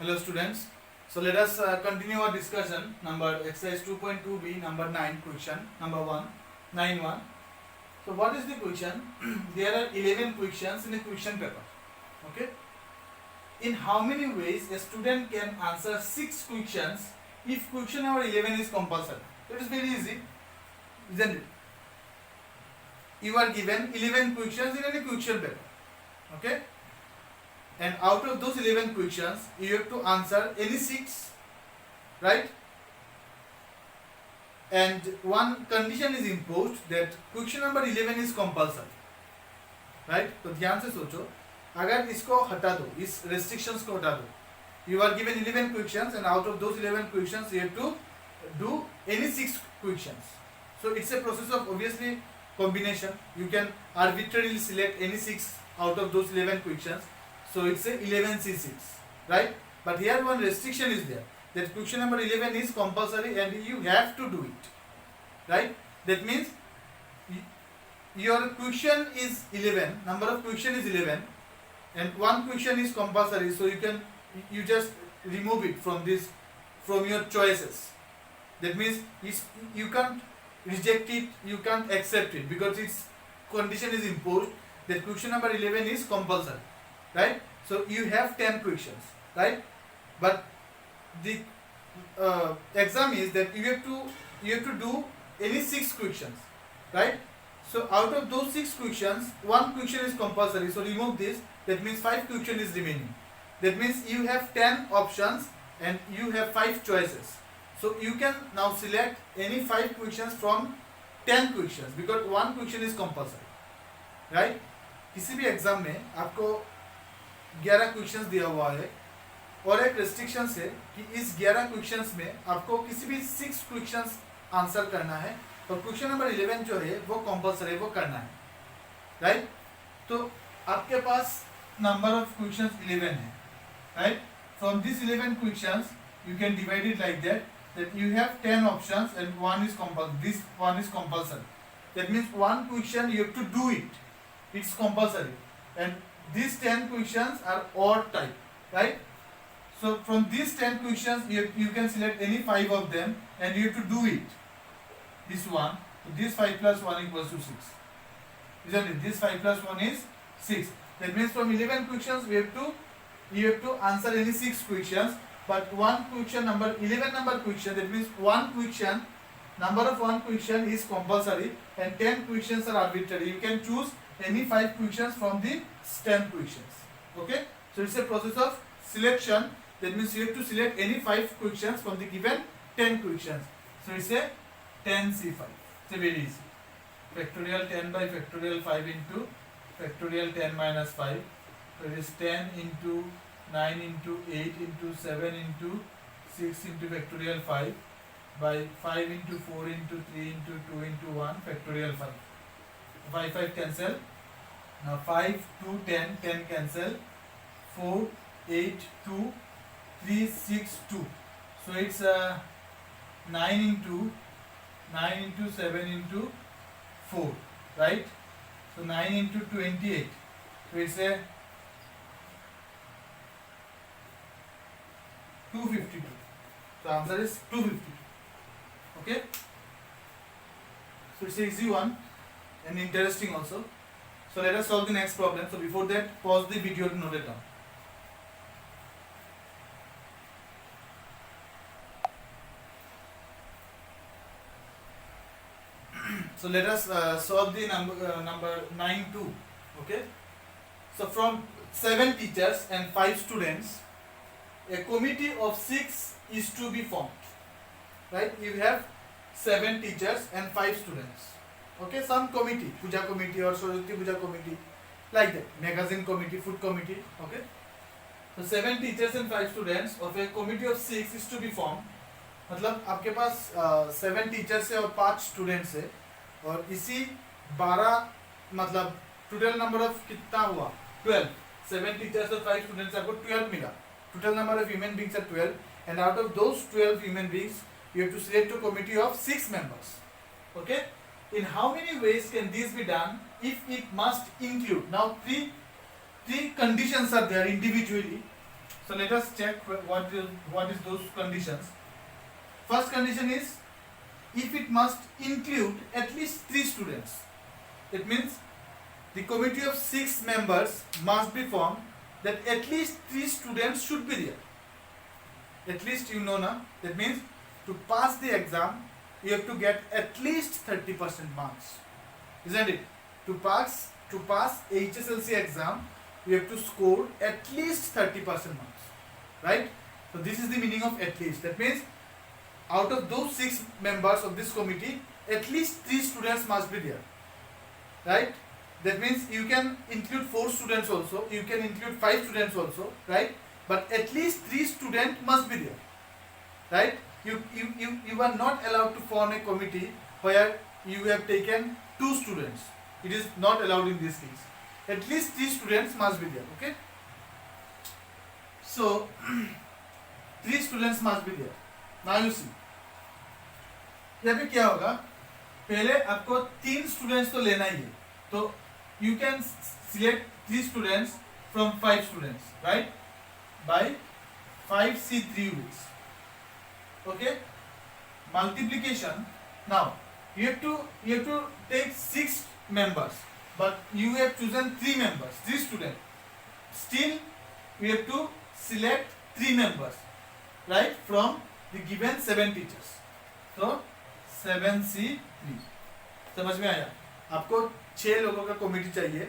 Hello students. So let us continue our discussion. Number exercise 2.2b, number 9 question. Number 1, 9.1. So what is the question? There are 11 questions in a question paper. Okay. In how many ways a student can answer 6 questions if question number 11 is compulsory? So it is very easy, isn't it? You are given 11 questions in any question paper. Okay. And out of those 11 questions, you have to answer any 6, right? And one condition is imposed that question number 11 is compulsory, right? तो ध्यान से सोचो, अगर इसको हटा दो, इस restrictions को हटा दो, you are given 11 questions and out of those 11 questions you have to do any 6 questions. So it's a process of obviously combination. You can arbitrarily select any 6 out of those 11 questions. So it's a 11C6, right? But here one restriction is there, that question number 11 is compulsory and you have to do it, right? That means your question is 11, number of question is 11 and one question is compulsory, so you just remove it from your choices. That means you can't reject it, you can't accept it, because its condition is imposed that question number 11 is compulsory, right? So you have 10 questions, right? But the exam is that you have to do any 6 questions, right? So out of those 6 questions, one question is compulsory, so remove this. That means 5 question is remaining. That means you have 10 options and you have 5 choices. So you can now select any 5 questions from 10 questions because one question is compulsory, right? किसी भी exam में आपको 11 questions दिया हुआ है और एक restriction है कि इस 11 क्वेश्चंस में आपको किसी भी 6 क्वेश्चंस आंसर करना है और क्वेश्चन नंबर 11 जो है वो कंपलसरी वो करना है, राइट? तो आपके पास नंबर ऑफ क्वेश्चंस 11 है, right? From this 11 questions you can divide it like that you have 10 options and one is compulsory. That means one question you have to do it. It's compulsory. And these 10 questions are odd type, right? So from these 10 questions you can select any 5 of them and you have to do it. This one, so this 5 plus 1 equals to 6. Isn't it? This 5 plus 1 is 6. That means from 11 questions you have to answer any 6 questions. But one question number 11 number question, that means one question, number of one question is compulsory and 10 questions are arbitrary. You can choose any 5 questions from the 10 questions. Okay, so it's a process of selection. That means you have to select any 5 questions from the given 10 questions. So it's a 10C5. It's a very easy. Factorial 10 by factorial 5 into factorial 10 minus 5. So it is 10 into 9 into 8 into 7 into 6 into factorial 5 by 5 into 4 into 3 into 2 into 1 factorial 5. 5 cancel. Now 5 2 10 10 cancel. 4 8 2 3 6 2. So it's 9 into 7 into 4, right? So 9 into 28. So it's a 252. So answer is 252. Okay. So it's an easy one and interesting also. So let us solve the next problem. So before that, pause the video to note it down. So let us solve the number 9-2. Okay. So from 7 teachers and 5 students, a committee of 6 is to be formed, right? You have 7 teachers and 5 students. Okay, some committee, puja committee or Saraswati puja committee, like that, magazine committee, food committee. Okay, so 7 teachers and 5 students of a committee of 6 is to be formed. मतलब आपके पास 7 teachers है और 5 students है और इसी 12 मतलब total number of कितना हुआ 12. 7 teachers और 5 students आपको 12 मिला. Total number of human beings are 12 and out of those 12 human beings you have to select a committee of 6 members. Okay, in how many ways can this be done if it must include, now three conditions are there individually. So let us check what is those conditions. First condition is if it must include at least 3 students. It means the committee of 6 members must be formed, that at least 3 students should be there. At least you know now. That means to pass the exam, you have to get at least 30% marks, isn't it? To pass HSLC exam, you have to score at least 30% marks, right? So this is the meaning of at least. That means out of those 6 members of this committee, at least 3 students must be there, right? That means you can include 4 students also, you can include 5 students also, right? But at least 3 students must be there, right? You are not allowed to form a committee where you have taken 2 students. It is not allowed in this case. At least 3 students must be there, okay? So 3 students must be there. Now you see, यहाँ पे क्या होगा, पहले आपको 3 students तो लेना ही है, तो you can select 3 students from 5 students, right? By 5C3 rules. Okay? Multiplication. Now you have to take 6 members, but you have chosen 3 members, 3 students. Still, we have to select 3 members, right? From the given 7 teachers. So 7C3. समझ में आया? आपको 6 लोगों का committee चाहिए,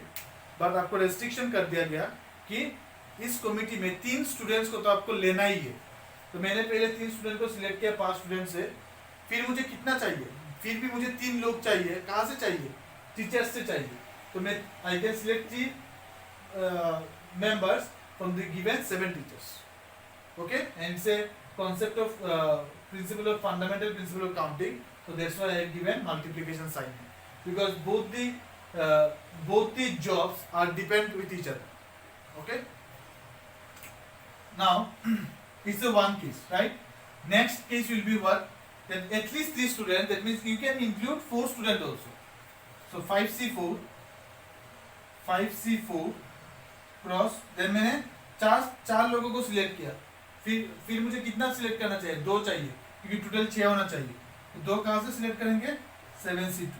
but आपको restriction कर दिया गया कि इस कमेटी में 3 स्टूडेंट्स को तो आपको लेना ही है. तो मैंने पहले 3 स्टूडेंट को सिलेक्ट किया 5 स्टूडेंट से. फिर मुझे कितना चाहिए? फिर भी मुझे 3 लोग चाहिए. कहाँ से चाहिए? टीचर्स से चाहिए. तो मैं I can select 3 members from the given 7 teachers. Okay, and it's a concept of fundamental principle of counting. So that's why I have given multiplication sign, because both the jobs are depend with each other. Okay. Now it's a one case, right? Next case will be what? That at least 3 students. That means you can include 4 students also. So 5C4 cross. Then मैंने 4 लोगों को select किया. फिर मुझे कितना select करना चाहिए? 2 चाहिए, क्योंकि टोटल 6 होना चाहिए. तो 2 कहाँ से सिलेक्ट करेंगे? 7C2,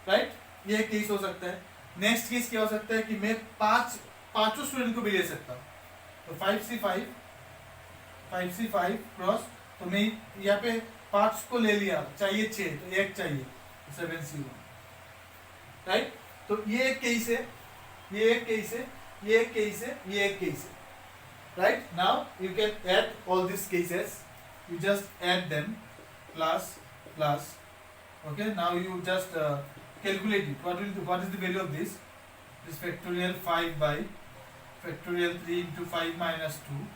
right? ये केस हो सकता है. नेक्स्ट केस क्या हो सकता है कि मैं 5 स्टूडेंट को भी ले सकता हूँ. तो 5C5 क्रॉस. तो मैं यहाँ पे 5 को ले लिया, चाहिए 6, तो 1 चाहिए, 7C1, राइट? तो ये एक केस है, ये एक केस है, ये एक केस है, ये एक केस है, right? Now you can add all these cases. You just add them, plus. Okay. Now you just calculate it. What is the value of this? This factorial 5 by factorial 3 into 5 minus 2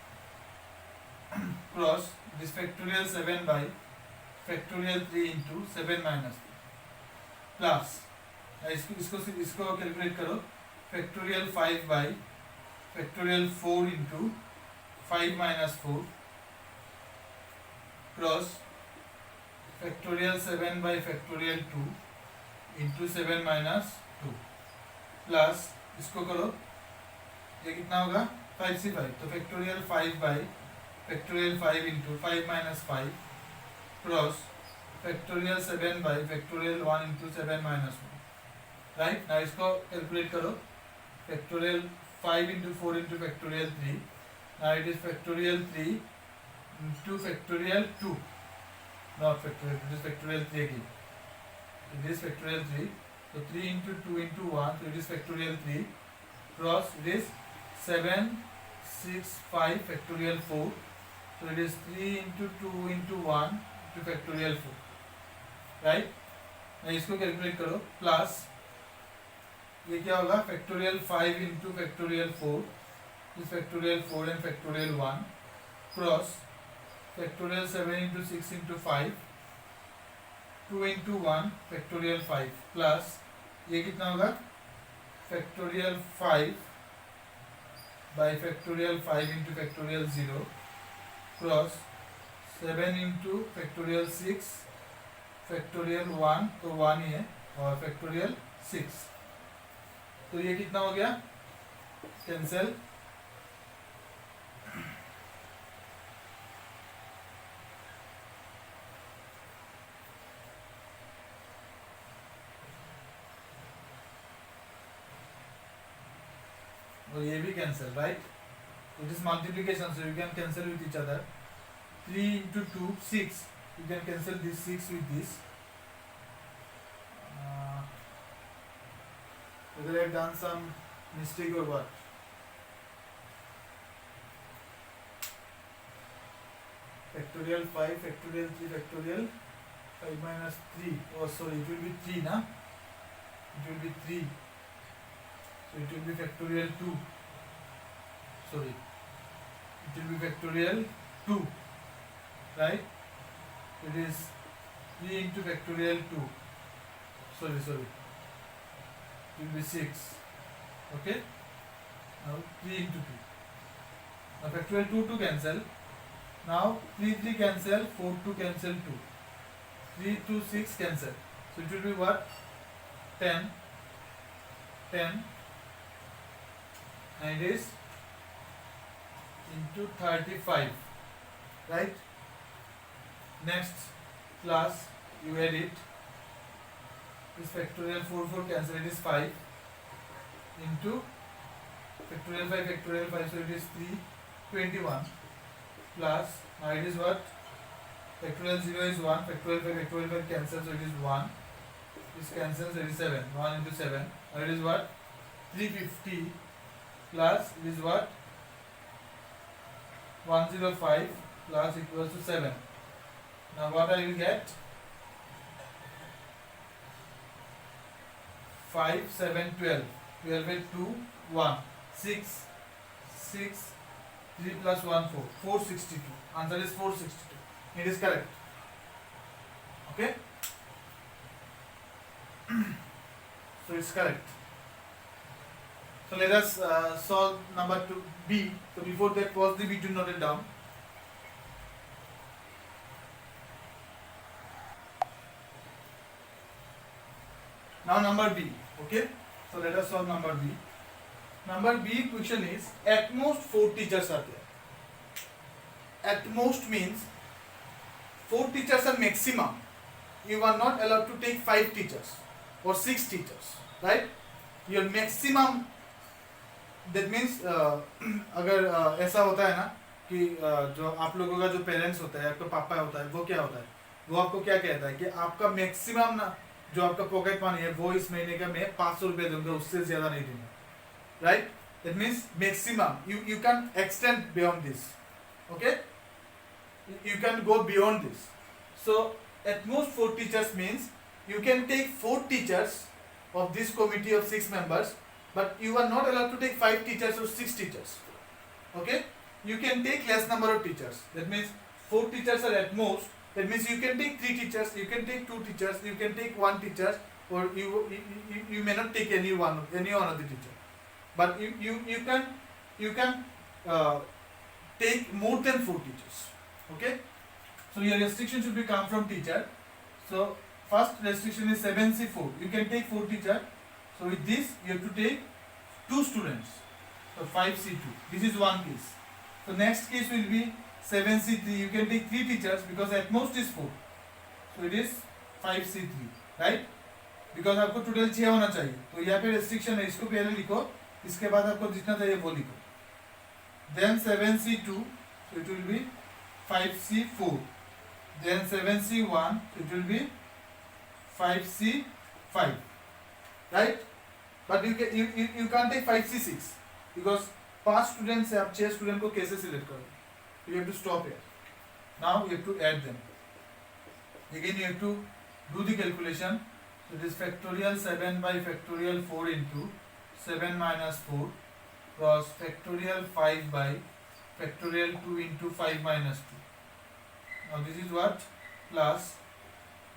cross this factorial 7 by factorial 3 into 7 minus 2 plus. इसको calculate करो. factorial 5 by factorial 4 into 5 minus 4 cross factorial 7 by factorial 2 into 7 minus 2 plus इसको करो. ये कितना होगा? 5C5. तो factorial 5 by factorial 5 into 5 minus 5 cross factorial 7 by factorial 1 into 7 minus 1. Right? ना इसको कैलकुलेट करो. factorial 5 into 4 into factorial 3. Now it is factorial 3 into factorial 2. Not factorial, it is factorial 3 again. It is factorial 3. So 3 into 2 into 1, so it is factorial 3. Cross, it is 7, 6, 5 factorial 4. So it is 3 into 2 into 1 into factorial 4. Right? now इसको calculate करो. Plus ये क्या होगा? Factorial 5 into factorial 4 is factorial 4 and factorial 1 cross factorial 7 into 6 into 5 2 into 1 factorial 5 plus ये कितना होगा? Factorial 5 bye factorial 5 into factorial 0 cross 7 into factorial 6 factorial 1, तो 1 ही है, और फैक्टोरियल 6. तो ये कितना हो गया? कैंसिल. और ये भी cancel, right? It is multiplication, so you can cancel with each other. 3 into 2 6. You can cancel this 6 with this. Whether I have done some mistake or what? Factorial 5 factorial 3 factorial 5 minus 3. Oh sorry, it will be 3 na? It will be 3. So it will be factorial 2. Sorry, it will be factorial 2, right? It is 3 into factorial 2. Sorry, it will be 6. Okay, now 3 into 2. Now factorial 2 to cancel. Now 3 cancel, 4 2 cancel 2. 3 2 6 cancel. So it will be what? 10. And it is into 35, right? Next class you add it. This factorial 4 cancel, it is 5 into factorial 5, so it is 321 plus, now it is what? Factorial 0 is 1, factorial 5 cancel, so it is 1. This cancels, so it is 7. 1 into 7. Now it is what? 350 plus, it is what? 105 plus equals to 7. Now what I will get? 5, 7, 12. 12 by 2, 1. 6, 3 plus 1, 4. 462. Answer is 462. It is correct. Okay? So it's correct. So let us solve number 2, B. So before that, pause the video, note it down. Now number B. Okay. So let us solve number B. Number B question is, at most 4 teachers are there. At most means 4 teachers are maximum. You are not allowed to take 5 teachers or 6 teachers, right? Your maximum, that means अगर ऐसा होता है ना कि जो आप लोगों का जो पेरेंट्स होता है, आपका पापा होता है, वो क्या होता है, वो आपको क्या कहता है कि आपका मैक्सिमम ना जो आपका पॉकेट मनी है वो इस महीने का मैं 500 रुपये दूंगा, उससे ज्यादा नहीं दूंगा, right? That means maximum you can extend beyond this. Okay, you can go beyond this. So at most 4 teachers means you can take 4 teachers of this committee of 6 members, but you are not allowed to take 5 teachers or 6 teachers. Okay, you can take less number of teachers. That means 4 teachers are at most. That means you can take 3 teachers, you can take 2 teachers, you can take 1 teacher, or you may not take any one of the teacher, but you can take more than 4 teachers. Okay, so your restriction should be come from teacher. So first restriction is 7C4. You can take 4 teacher. So with this you have to take 2 students. So 5C2. This is one case. So next case will be 7C3. You can take 3 teachers because at most is 4. So it is 5C3, right? Because आपको total 6 होना चाहिए. तो यहाँ पे restriction है, इसको पहले लिखो, इसके बाद आपको जितना चाहिए वो लिखो. Then 7C2. So it will be 5C4, then 7C1, it will be 5C5, right? But you can't take 5C6 because 5 students से आप 6 student को कैसे select करोगे? You have to stop here. Now you have to add them. Again you have to do the calculation. So it is factorial 7 by factorial 4 into 7 minus 4 plus factorial 5 by factorial 2 into 5 minus 2. Now this is what? Plus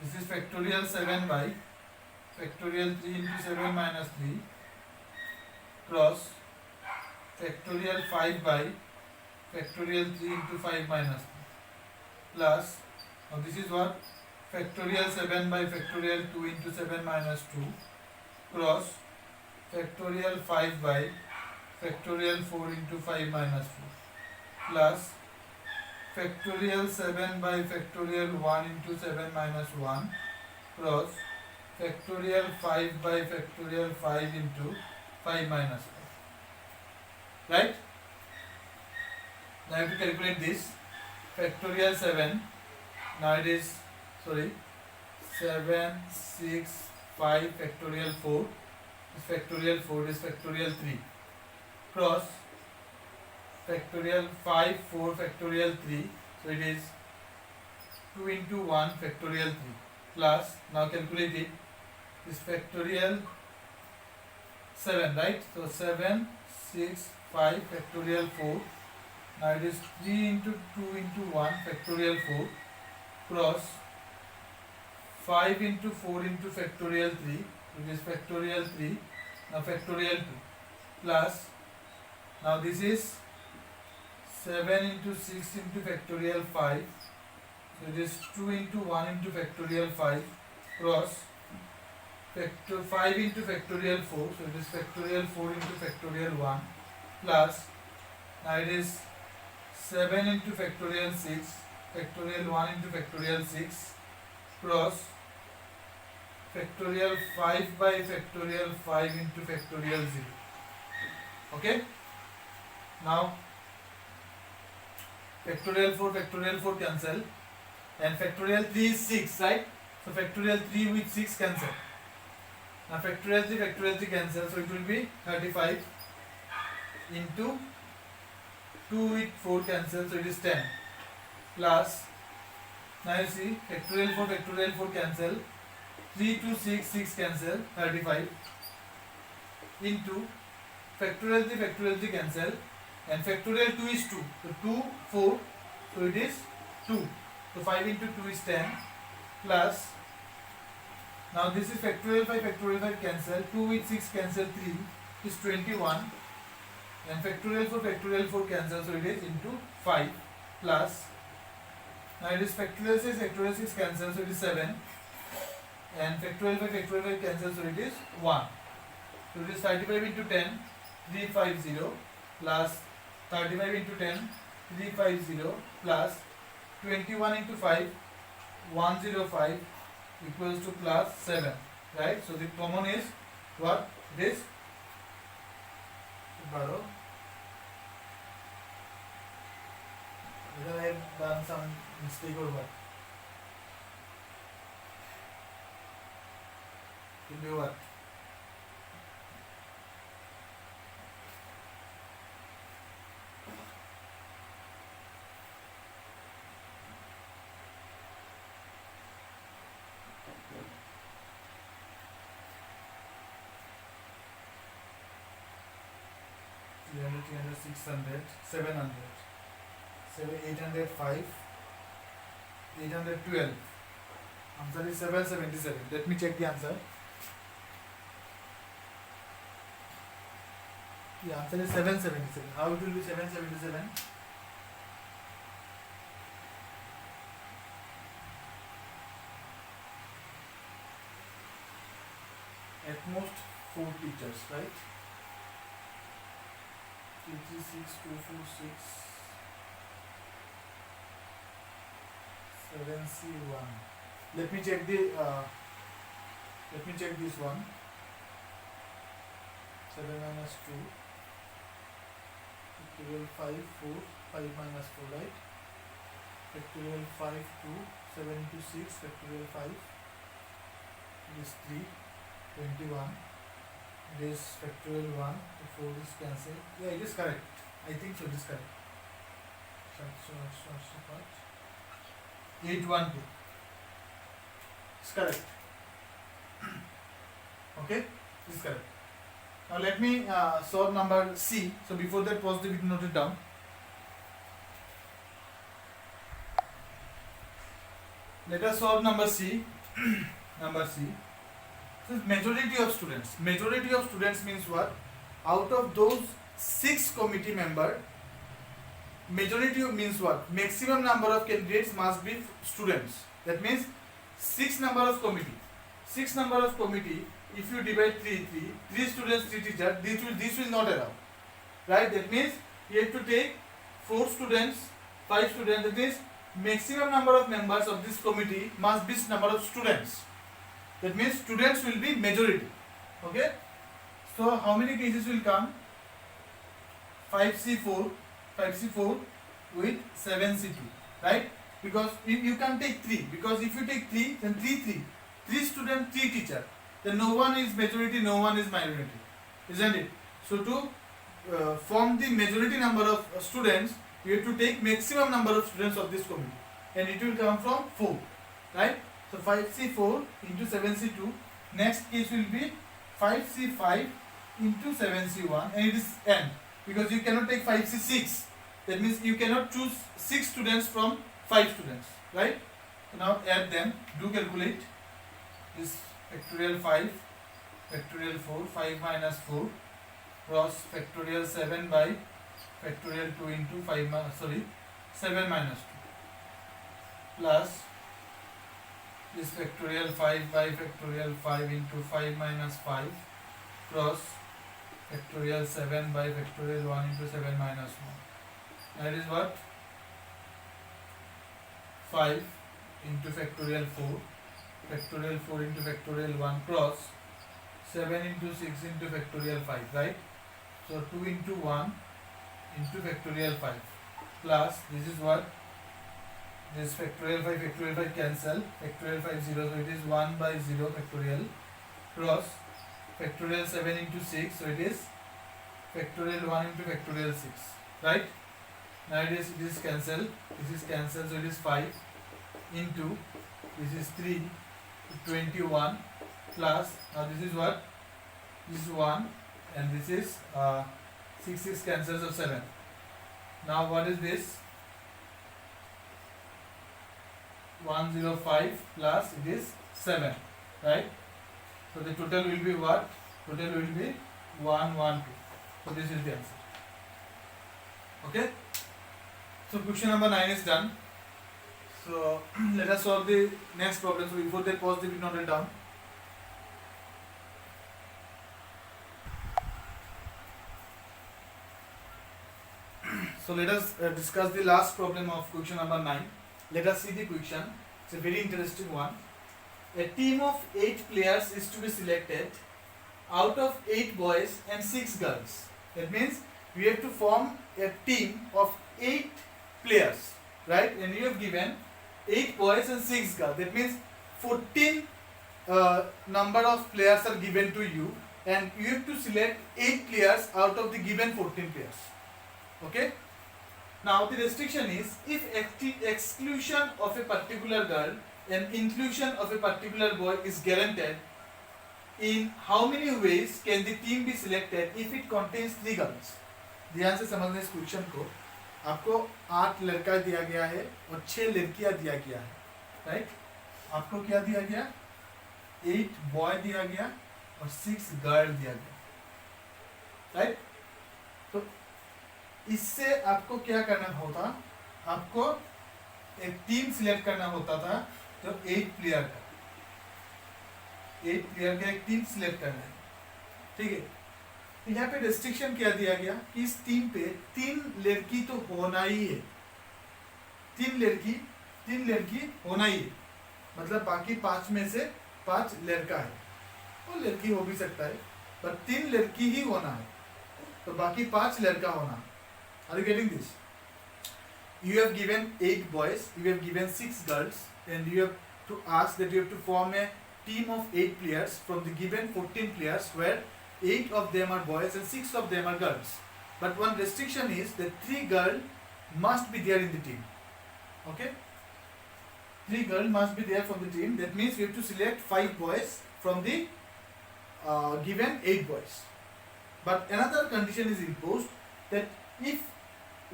this is factorial 7 by factorial 3 into 7 minus 3 plus factorial 5 by factorial 3 into 5 minus 3 plus, now this is what? Factorial 7 by factorial 2 into 7 minus 2 cross factorial 5 by factorial 4 into 5 minus 4 plus factorial 7 by factorial 1 into 7 minus 1 cross factorial 5 by factorial 5 into 5 minus 4 right? Now I have to calculate this. Factorial 7. Now it is, sorry, 7, 6, 5 factorial 4. This factorial 4 is factorial 3. Cross factorial 5, 4 factorial 3. So it is 2 into 1 factorial 3 plus, now calculate it, is factorial 7, right? So 7, 6, 5 factorial 4. Now it is 3 into 2 into 1 factorial 4 cross 5 into 4 into factorial 3, which is factorial 3, now factorial 2 plus, now this is 7 into 6 into factorial 5, so it is 2 into 1 into factorial 5 cross factor 5 into factorial 4, so it is factorial 4 into factorial 1 plus, now it is 7 into factorial 6, factorial 1 into factorial 6 cross factorial 5 by factorial 5 into factorial 0. Okay? Now factorial 4 cancel, and factorial 3 is 6, right? So factorial 3 with 6 cancel. Now factorial 3 cancel, so it will be 35 into 2 with 4 cancel, so it is 10 plus, now you see factorial 4 cancel, 3 to 6 cancel, 35 into factorial 3 cancel, and factorial 2 is 2, so 2, 4, so it is 2, so 5 into 2 is 10 plus, now this is factorial 5 cancel, 2 with 6 cancel, 3 is 21, and factorial 4 cancel, so it is into 5 plus, now it is factorial 6 cancel, so it is 7, and factorial 5 cancel, so it is 1, so it is 35 into 10, 350 plus 35 into 10, 350 plus 21 into 5, 105 equals to plus 7, right? So the common is what? It is 12. Whether I have done some mistake or what? It will be what? $300, 600, 700, 805, 812. Answer is 777. Let me check the answer. The answer is 777. How it will be 777? At most 4 teachers, right? 336, 246, 7C1. Let me check this one. 7 minus 2. Factorial 5, 4, 5 minus 4, right? Factorial 5, 2, 7 into 6, factorial 5. It is 3, 21. It is factorial 1, the 4 is cancelled. Yeah, it is correct. I think so, it is correct. 812. It's correct. Okay, this is correct. Now let me solve number C. So before that, pause the video, note it down. Let us solve number C. Number C. So majority of students. Majority of students means what? Out of those 6 committee members, majority means what? Maximum number of candidates must be students. That means 6 number of committee. 6 number of committee. If you divide 3 students, 3 teachers, this will not allow. Right? That means you have to take 4 students, 5 students. That means maximum number of members of this committee must be number of students. That means students will be majority. Okay? So how many cases will come? 5C4 with 7C2, right? Because you can take 3, because if you take 3, then 3 student, 3 teacher, then no one is majority, no one is minority, isn't it? So to form the majority number of students, you have to take maximum number of students of this committee, and it will come from 4, right? So 5C4 into 7C2. Next case will be 5C5 into 7C1, and it is n, because you cannot take 5C6. That means you cannot choose 6 students from 5 students, right? So now add them, do calculate this factorial 5, factorial 4, 5 minus 4, cross factorial 7 by factorial 2 into 7 minus 2, plus this factorial 5 by factorial 5 into 5 minus 5, cross factorial 7 by factorial 1 into 7 minus 1. That is what? 5 into factorial 4, factorial 4 into factorial 1, cross 7 into 6 into factorial 5, right? So 2 into 1 into factorial 5, plus this is what? This factorial 5 cancel, factorial 5 0, so it is 1 by 0 factorial, cross factorial 7 into 6, so it is factorial 1 into factorial 6, right? Now it is cancel, this is cancel, so it is 5 into, this is 3, 21, plus, now this is what? This is 1, and this is 6 cancels, so 7. Now what is this? 105 plus it is 7, right? So the total will be what? Total will be 112. So this is the answer. Okay? So question number 9 is done. So let us solve the next problem. So before that, pause the video, note it down. So let us discuss the last problem of question number 9. Let us see the question. It's a very interesting one. A team of 8 players is to be selected out of 8 boys and 6 girls. That means we have to form a team of 8 players, right? And you have given 8 boys and 6 girls. That means 14 number of players are given to you, and you have to select 8 players out of the given 14 players. Okay? Now the restriction is, if exclusion of a particular girl and inclusion of a particular boy is guaranteed, in how many ways can the team be selected if it contains 3 girls? ध्यान से समझना इस question को. आपको 8 लड़का दिया गया है और 6 लड़कियां दिया गया है, राइट? आपको क्या दिया गया? 8 बॉय दिया गया और 6 गर्ल दिया गया, राइट? तो इससे आपको क्या करना होता? आपको एक टीम सिलेक्ट करना होता था, तो 8 प्लेयर का एक टीम सिलेक्ट करना है, ठीक है? तो यहाँ पे रेस्ट्रिक्शन क्या दिया गया कि इस टीम पे 3 लड़की तो होना ही है, 3 लड़की होना ही है, मतलब बाकी 5 में से 5 लड़का है, वो लड़की हो भी सकता है, पर 3 लड़की ही होना है, तो बाकी 5 लड़का होना है. Are you getting this? You have given 8 boys, you have given 6 girls, and you have to ask that you have to form a team of 8 players from the given 14 players, where 8 of them are boys and 6 of them are girls. But one restriction is that 3 girls must be there in the team. Okay? 3 girls must be there from the team. That means we have to select 5 boys from the given 8 boys. But another condition is imposed, that if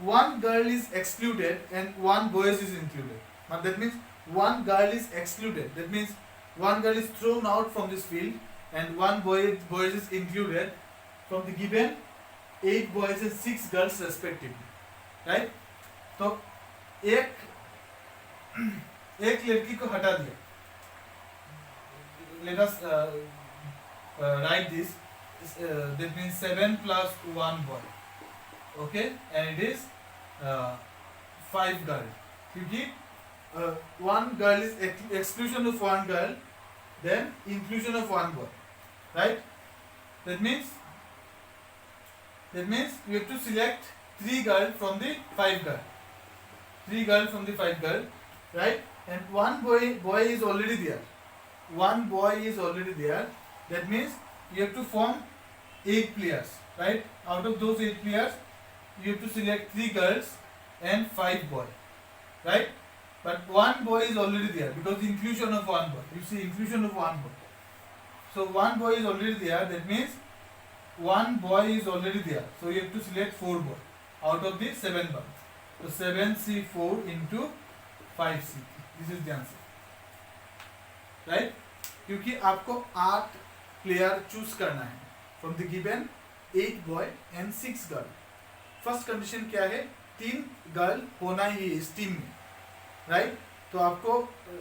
one girl is excluded and one boy is included. But that means one girl is excluded. That means one girl is thrown out from this field and one boy is included from the given 8 boys and 6 girls respectively. Right? तो एक लड़की को हटा दिया. Let us write this. That means 7 plus 1 boy. Okay, and it is 5 girls. क्योंकि one girl is exclusion of one girl, then inclusion of one boy, right? That means That means you have to select 3 girls from the 5 girl. 3 girls from the 5 girl, right? And one boy is already there. One boy is already there. That means you have to form 8 players, right? Out of those 8 players, you have to select 3 girls and 5 boys, right? But one boy is already there because the inclusion of one boy. You see, inclusion of one boy. So one boy is already there. That means one boy is already there. So you have to select 4 boys out of the 7 boys. So 7C4 into 5C. This is the answer, right? क्योंकि आपको 8 player choose करना है from the given 8 boy and 6 girl. First condition क्या है? 3 girl होना ही है इस team में, राइट? तो आपको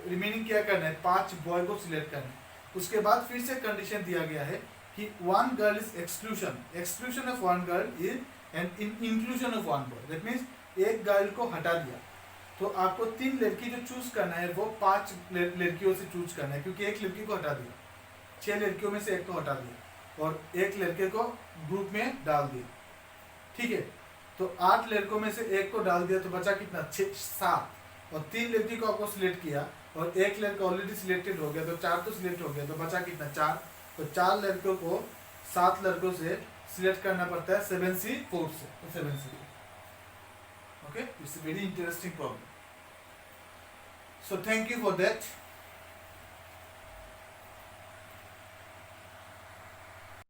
रिमेनिंग क्या करना है? 5 बॉय को सिलेक्ट करना है. उसके बाद फिर से कंडीशन दिया गया है कि 1 girl is exclusion. Exclusion of 1 girl is and inclusion of 1 boy. That means एक गर्ल को हटा दिया. तो आपको 3 लड़की जो चूज करना है वो 5 लड़कियों से चूज करना है, क्योंकि एक लड़की को हटा दिया. 6 लड़कियों में से एक को हटा दिया और एक लड़के को ग्रुप में डाल दिया. ठीक है, तो 8 लड़कों में से एक को डाल दिया तो बचा कितना? 7. और 3 लड़की को आपको सिलेक्ट किया और एक लड़का ऑलरेडी सिलेक्टेड हो गया तो 4 तो सिलेक्ट हो गया. तो बचा कितना? 4. तो 4 लड़कों को 7 लड़कों से सिलेक्ट करना पड़ता है 7C4 से. तो 7C4. Okay, it's a very interesting problem. So thank you for that.